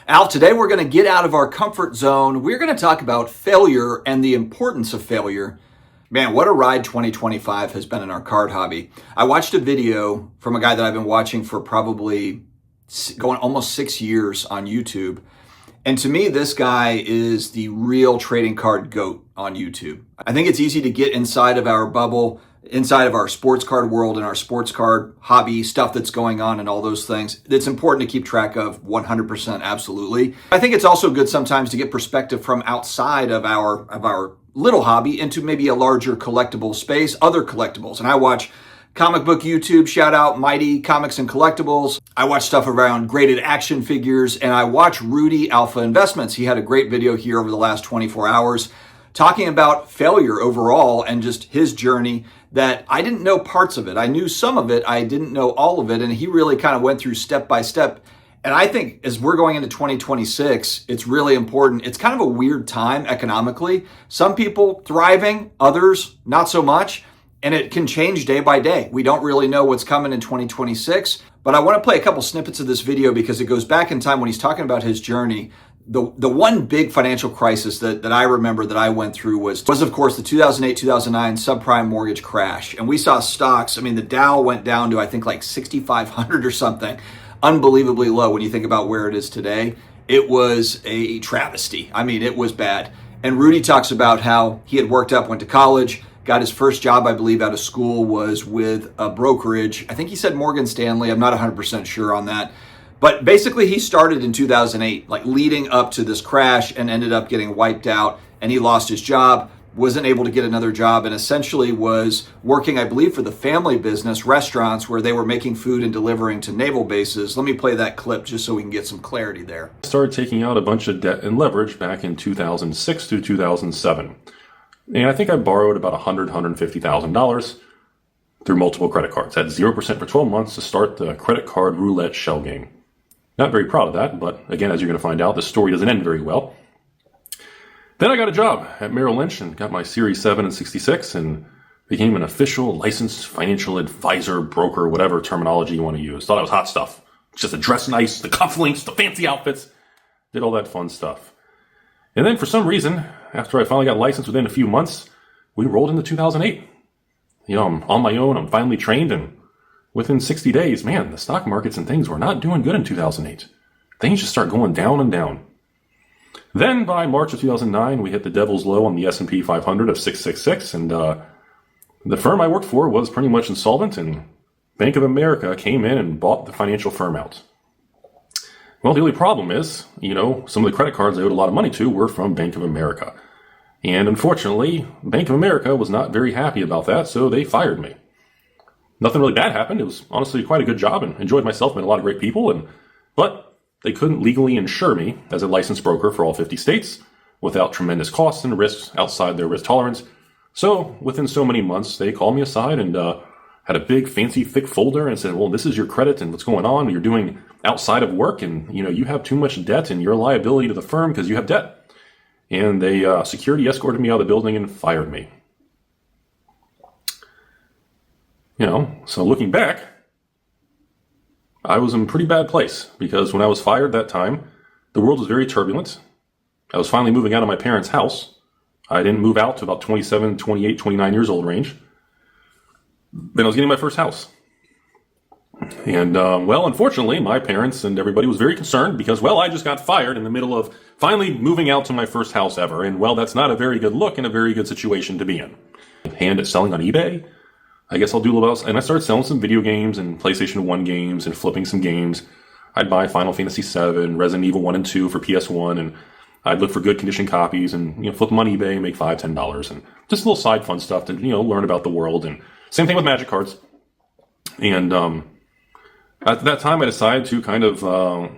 Al, today we're going to get out of our comfort zone. We're going to talk about failure and the importance of failure. Man, what a ride 2025 has been in our card hobby. I watched a video from a guy that I've been watching for probably going almost 6 years on YouTube. And to me, this guy is the real trading card GOAT on YouTube. I think it's easy to get inside of our bubble, inside of our sports card world and our sports card hobby, stuff that's going on and all those things. It's important to keep track of 100%, absolutely. I think it's also good sometimes to get perspective from outside of our little hobby into maybe a larger collectible space, other collectibles. And I watch comic book YouTube, shout out Mighty Comics and Collectibles. I watch stuff around graded action figures, and I watch Rudy Alpha Investments. He had a great video here over the last 24 hours talking about failure overall and just his journey that I didn't know parts of it. I knew some of it. I didn't know all of it. And he really kind of went through step by step. And I think as we're going into 2026, it's really important. It's kind of a weird time economically. Some people thriving, others not so much. And it can change day by day. We don't really know what's coming in 2026. But I want to play a couple snippets of this video because it goes back in time when he's talking about his journey. The one big financial crisis that I remember that I went through was of course the 2008-2009 subprime mortgage crash. And we saw stocks, I mean the Dow went down to I think like 6,500 or something. Unbelievably low when you think about where it is today. It was a travesty. I mean, it was bad. And Rudy talks about how he had worked up, went to college, got his first job, I believe, out of school was with a brokerage. I think he said Morgan Stanley. I'm not 100% sure on that. But basically, he started in 2008, like leading up to this crash and ended up getting wiped out. And he lost his job, wasn't able to get another job, and essentially was working, I believe, for the family business, restaurants, where they were making food and delivering to naval bases. Let me play that clip just so we can get some clarity there. I started taking out a bunch of debt and leverage back in 2006 through 2007. And I think I borrowed about $150,000 through multiple credit cards at 0% for 12 months to start the credit card roulette shell game. Not very proud of that, but again, as you're going to find out, the story doesn't end very well. Then I got a job at Merrill Lynch and got my Series 7 and 66 and became an official licensed financial advisor, broker, whatever terminology you want to use. Thought I was hot stuff. Just to dress nice, the cufflinks, the fancy outfits, did all that fun stuff. And then for some reason, after I finally got licensed within a few months, we rolled into 2008. You know, I'm on my own, I'm finally trained, and within 60 days, man, the stock markets and things were not doing good in 2008. Things just start going down and down. Then by March of 2009, we hit the devil's low on the S&P 500 of 666, and the firm I worked for was pretty much insolvent, and Bank of America came in and bought the financial firm out. Well, the only problem is, you know, some of the credit cards I owed a lot of money to were from Bank of America. And unfortunately, Bank of America was not very happy about that, so they fired me. Nothing really bad happened. It was honestly quite a good job and enjoyed myself, met a lot of great people, but they couldn't legally insure me as a licensed broker for all 50 states without tremendous costs and risks outside their risk tolerance. So within so many months, they called me aside and had a big, fancy, thick folder and said, well, this is your credit and what's going on. You're doing outside of work and, you know, you have too much debt and you're a liability to the firm because you have debt. And they security escorted me out of the building and fired me. You know, so looking back, I was in a pretty bad place because when I was fired that time, the world was very turbulent. I was finally moving out of my parents' house. I didn't move out to about 27, 28, 29 years old range. Then I was getting my first house. And, well, unfortunately, my parents and everybody was very concerned because, well, I just got fired in the middle of finally moving out to my first house ever. And, well, that's not a very good look and a very good situation to be in. Hand at selling on eBay. I guess I'll do a little else. And I started selling some video games and PlayStation 1 games and flipping some games. I'd buy Final Fantasy 7, Resident Evil 1 and 2 for PS1, and I'd look for good condition copies and, you know, flip them on eBay and make $5, $10. And just a little side fun stuff to, you know, learn about the world. And same thing with Magic cards. And, at that time, I decided to kind of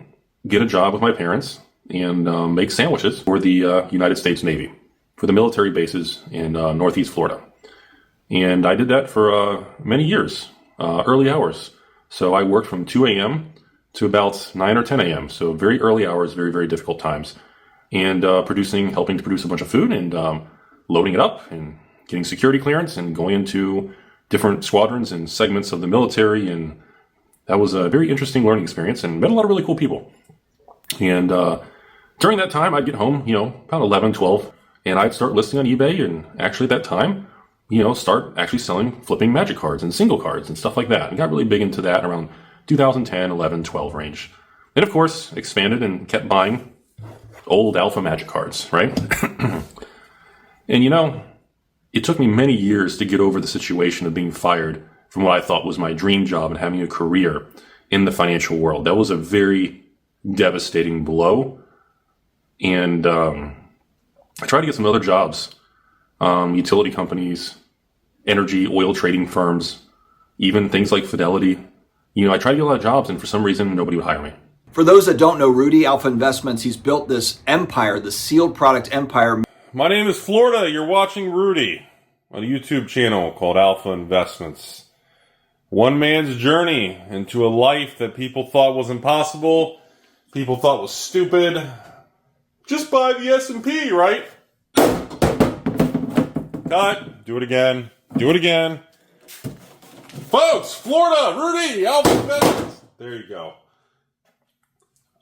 get a job with my parents and make sandwiches for the United States Navy, for the military bases in Northeast Florida. And I did that for many years, early hours. So I worked from 2 a.m. to about 9 or 10 a.m. So very early hours, very, very difficult times. And helping to produce a bunch of food and loading it up and getting security clearance and going into different squadrons and segments of the military. And that was a very interesting learning experience and met a lot of really cool people. And during that time, I'd get home, about 11, 12, and I'd start listing on eBay. And actually at that time, start actually flipping magic cards and single cards and stuff like that. And got really big into that around 2010, 11, 12 range. And of course, expanded and kept buying old alpha magic cards, right? And it took me many years to get over the situation of being fired from what I thought was my dream job and having a career in the financial world. That was a very devastating blow. And I tried to get some other jobs, utility companies, energy, oil trading firms, even things like Fidelity. I tried to get a lot of jobs, and for some reason, nobody would hire me. For those that don't know Rudy, Alpha Investments, he's built this empire, the sealed product empire. My name is Florida. You're watching Rudy on a YouTube channel called Alpha Investments. One man's journey into a life that people thought was impossible, people thought was stupid. Just buy the S&P, right? Cut. Do it again. Do it again. Folks, Florida, Rudy, Alpha Investments. There you go.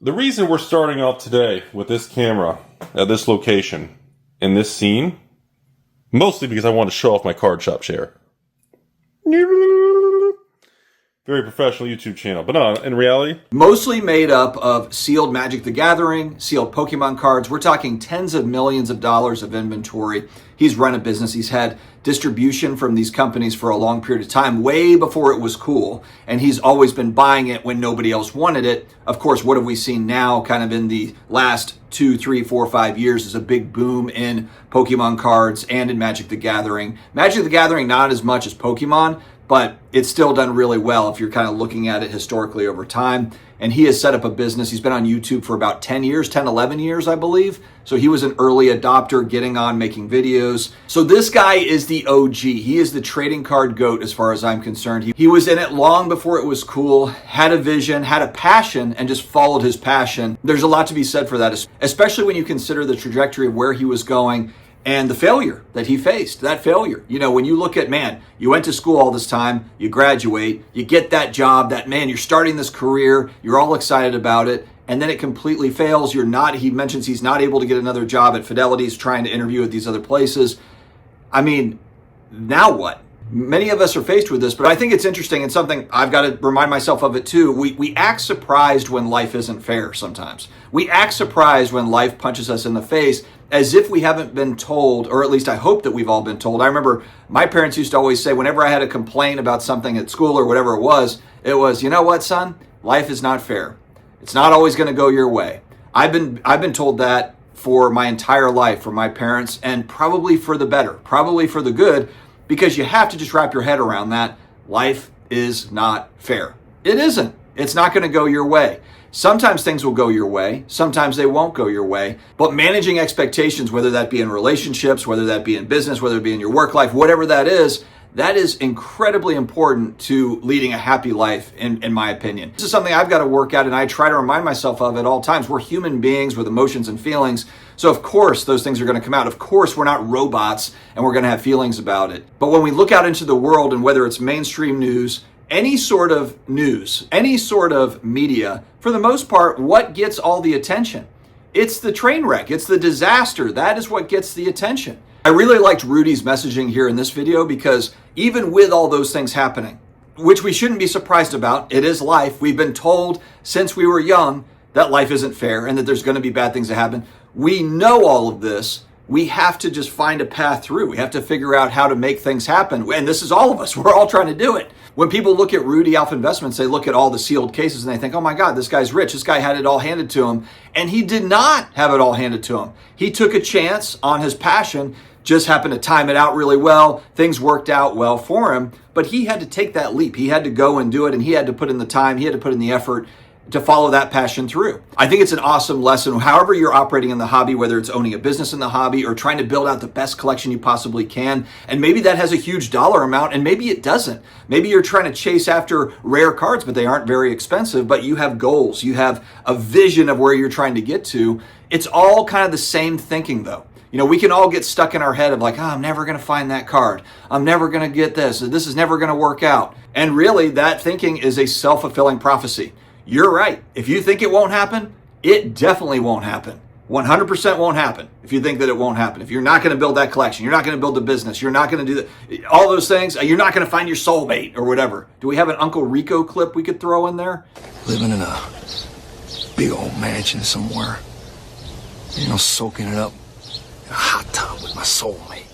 The reason we're starting off today with this camera at this location in this scene, mostly because I want to show off my card shop chair. Very professional YouTube channel, but no, in reality, Mostly made up of sealed Magic the Gathering, sealed Pokemon cards. We're talking tens of millions of dollars of inventory. He's run a business. He's had distribution from these companies for a long period of time, way before it was cool. And he's always been buying it when nobody else wanted it. Of course, what have we seen now kind of in the last 2, 3, 4, 5 years is a big boom in Pokemon cards and in Magic the Gathering. Magic the Gathering, not as much as Pokemon, but it's still done really well if you're kind of looking at it historically over time. And he has set up a business. He's been on YouTube for about 10 years, 10, 11 years, I believe. So he was an early adopter, getting on, making videos. So this guy is the OG. He is the trading card GOAT as far as I'm concerned. He was in it long before it was cool, had a vision, had a passion, and just followed his passion. There's a lot to be said for that, especially when you consider the trajectory of where he was going and the failure that he faced, that failure. When you look at, man, you went to school all this time, you graduate, you get that job, you're starting this career, you're all excited about it, and then it completely fails. He mentions he's not able to get another job at Fidelity, he's trying to interview at these other places. I mean, now what? Many of us are faced with this, but I think it's interesting and something I've got to remind myself of it too. We act surprised when life isn't fair sometimes. We act surprised when life punches us in the face as if we haven't been told, or at least I hope that we've all been told. I remember my parents used to always say whenever I had a complaint about something at school or whatever it was, you know what, son? Life is not fair. It's not always going to go your way. I've been told that for my entire life from my parents, and probably for the better, probably for the good, because you have to just wrap your head around that. Life is not fair. It isn't. It's not going to go your way. Sometimes things will go your way. Sometimes they won't go your way. But managing expectations, whether that be in relationships, whether that be in business, whether it be in your work life, whatever that is incredibly important to leading a happy life, in my opinion. This is something I've got to work at, and I try to remind myself of at all times. We're human beings with emotions and feelings. So of course, those things are going to come out. Of course, we're not robots and we're going to have feelings about it. But when we look out into the world, and whether it's mainstream news, any sort of news, any sort of media, for the most part, what gets all the attention? It's the train wreck. It's the disaster. That is what gets the attention. I really liked Rudy's messaging here in this video, because even with all those things happening, which we shouldn't be surprised about, it is life. We've been told since we were young that life isn't fair and that there's going to be bad things that happen. We know all of this. We have to just find a path through. We have to figure out how to make things happen. And this is all of us. We're all trying to do it. When people look at Rudy Alpha Investments, they look at all the sealed cases and they think, oh my God, this guy's rich. This guy had it all handed to him. And he did not have it all handed to him. He took a chance on his passion, just happened to time it out really well. Things worked out well for him, but he had to take that leap. He had to go and do it, and he had to put in the time. He had to put in the effort to follow that passion through. I think it's an awesome lesson. However you're operating in the hobby, whether it's owning a business in the hobby or trying to build out the best collection you possibly can, and maybe that has a huge dollar amount and maybe it doesn't. Maybe you're trying to chase after rare cards, but they aren't very expensive, but you have goals. You have a vision of where you're trying to get to. It's all kind of the same thinking though. We can all get stuck in our head of like, I'm never going to find that card. I'm never going to get this. This is never going to work out. And really, that thinking is a self-fulfilling prophecy. You're right. If you think it won't happen, it definitely won't happen. 100% won't happen if you think that it won't happen. If you're not going to build that collection, you're not going to build the business, you're not going to do all those things, you're not going to find your soulmate or whatever. Do we have an Uncle Rico clip we could throw in there? Living in a big old mansion somewhere, soaking it up in a hot tub with my soulmate.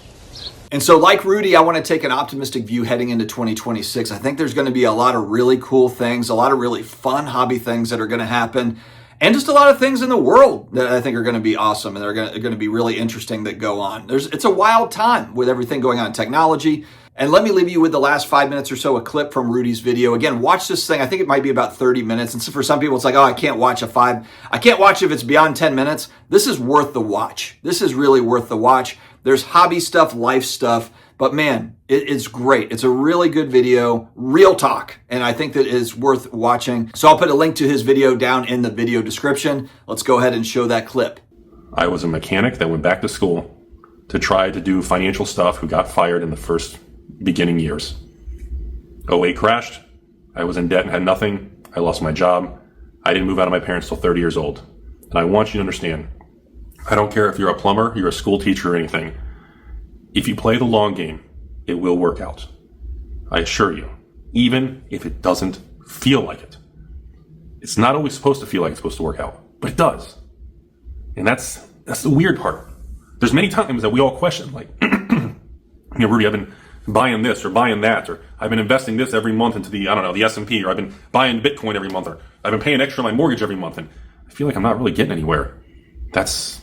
And so like Rudy, I want to take an optimistic view heading into 2026. I think there's going to be a lot of really cool things, a lot of really fun hobby things that are going to happen, and just a lot of things in the world that I think are going to be awesome and they're going to be really interesting that go on. It's a wild time with everything going on in technology. And let me leave you with the last 5 minutes or so, a clip from Rudy's video. Again, watch this thing. I think it might be about 30 minutes. And so for some people, it's like, oh, I can't watch if it's beyond 10 minutes. This is worth the watch. This is really worth the watch. There's hobby stuff, life stuff, but man, it's great. It's a really good video, real talk, and I think that is worth watching. So I'll put a link to his video down in the video description. Let's go ahead and show that clip. I was a mechanic that went back to school to try to do financial stuff who got fired in the first beginning years. 08 crashed. I was in debt and had nothing. I lost my job. I didn't move out of my parents till 30 years old. And I want you to understand, I don't care if you're a plumber, you're a school teacher or anything. If you play the long game, it will work out. I assure you, even if it doesn't feel like it. It's not always supposed to feel like it's supposed to work out, but it does. And that's the weird part. There's many times that we all question, like, Rudy, I've been buying this or buying that, or I've been investing this every month into the S&P, or I've been buying Bitcoin every month, or I've been paying extra on my mortgage every month, and I feel like I'm not really getting anywhere. That's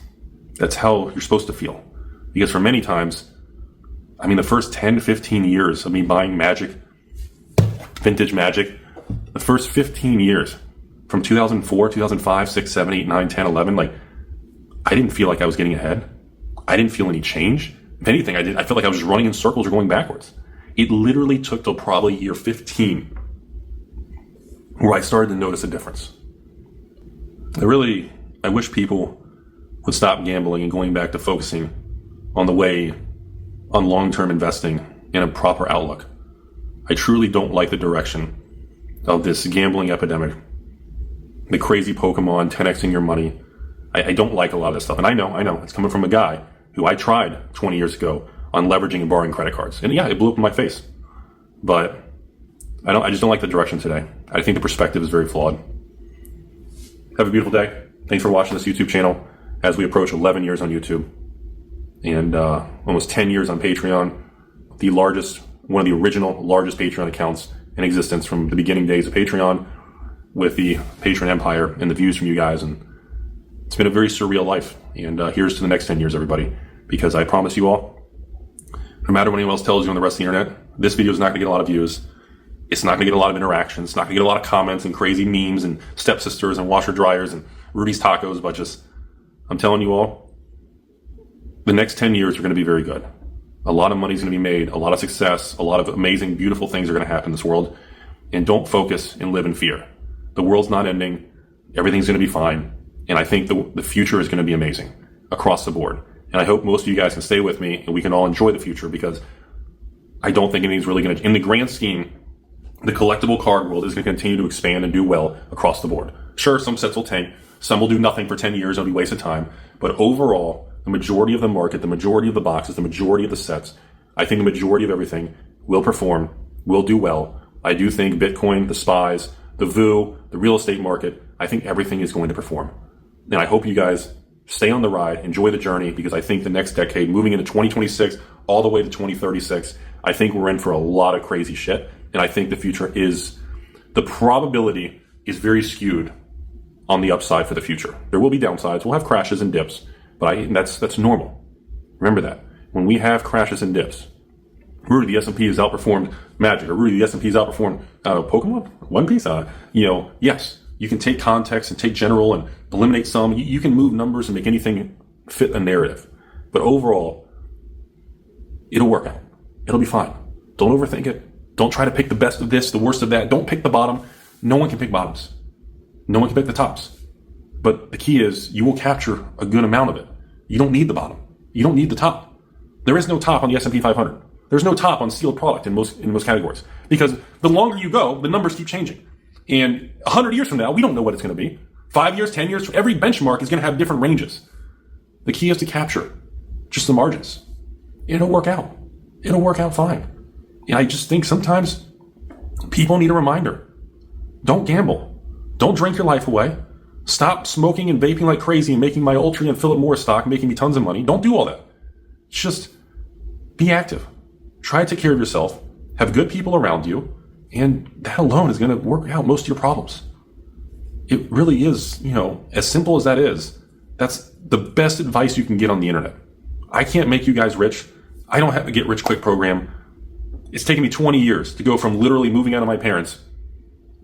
how you're supposed to feel. Because for many times, the first 10 to 15 years of me buying magic, vintage magic, the first 15 years, from 2004, 2005, 6, 7, 8, 9, 10, 11, I didn't feel like I was getting ahead. I didn't feel any change. If anything, I felt like I was just running in circles or going backwards. It literally took till probably year 15 where I started to notice a difference. I wish people would stop gambling and going back to focusing on long-term investing and a proper outlook. I truly don't like the direction of this gambling epidemic, the crazy Pokemon 10xing your money. I don't like a lot of this stuff. And I know, it's coming from a guy who I tried 20 years ago on leveraging and borrowing credit cards. And yeah, it blew up in my face. But I just don't like the direction today. I think the perspective is very flawed. Have a beautiful day. Thanks for watching this YouTube channel as we approach 11 years on YouTube and almost 10 years on Patreon, one of the original largest Patreon accounts in existence from the beginning days of Patreon, with the Patreon empire and the views from you guys. And it's been a very surreal life. And here's to the next 10 years, everybody, because I promise you all, no matter what anyone else tells you on the rest of the internet, this video is not going to get a lot of views. It's not going to get a lot of interaction. It's not going to get a lot of comments and crazy memes and stepsisters and washer dryers and Rudy's tacos, but I'm telling you all, the next 10 years are going to be very good. A lot of money is going to be made, a lot of success, a lot of amazing, beautiful things are going to happen in this world. And don't focus and live in fear. The world's not ending. Everything's going to be fine. And I think the future is going to be amazing across the board. And I hope most of you guys can stay with me and we can all enjoy the future, because I don't think anything's really going to, in the grand scheme, the collectible card world is going to continue to expand and do well across the board. Sure, some sets will tank. Some will do nothing for 10 years. It'll be a waste of time. But overall, the majority of the market, the majority of the boxes, the majority of the sets, I think the majority of everything will perform, will do well. I do think Bitcoin, the SPYs, the VU, the real estate market, I think everything is going to perform. And I hope you guys stay on the ride, enjoy the journey, because I think the next decade, moving into 2026, all the way to 2036, I think we're in for a lot of crazy shit. And I think the future the probability is very skewed on the upside for the future. There will be downsides. We'll have crashes and dips, but that's normal. Remember that. When we have crashes and dips, Rudy, the S&P has outperformed Magic, or Rudy, the S&P has outperformed Pokemon, One Piece. Yes, you can take context and take general and eliminate some. You can move numbers and make anything fit a narrative. But overall, it'll work out. It'll be fine. Don't overthink it. Don't try to pick the best of this, the worst of that. Don't pick the bottom. No one can pick bottoms. No one can pick the tops. But the key is you will capture a good amount of it. You don't need the bottom. You don't need the top. There is no top on the S&P 500. There's no top on sealed product in most categories, because the longer you go, the numbers keep changing. And 100 years from now, we don't know what it's going to be. 5 years, 10 years, every benchmark is going to have different ranges. The key is to capture just the margins. It'll work out. It'll work out fine. I just think sometimes people need a reminder. Don't gamble. Don't drink your life away. Stop smoking and vaping like crazy and making my Ultra and Philip Morris stock making me tons of money. Don't do all that. Just be active. Try to take care of yourself. Have good people around you. And that alone is going to work out most of your problems. It really is, as simple as that is, that's the best advice you can get on the internet. I can't make you guys rich. I don't have a get rich quick program. It's taken me 20 years to go from literally moving out of my parents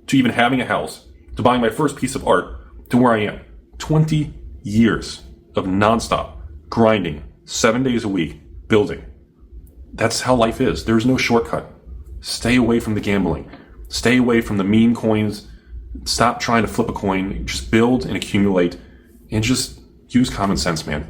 to even having a house, to buying my first piece of art, to where I am. 20 years of nonstop grinding, 7 days a week, building. That's how life is. There's no shortcut. Stay away from the gambling. Stay away from the meme coins. Stop trying to flip a coin. Just build and accumulate and just use common sense, man.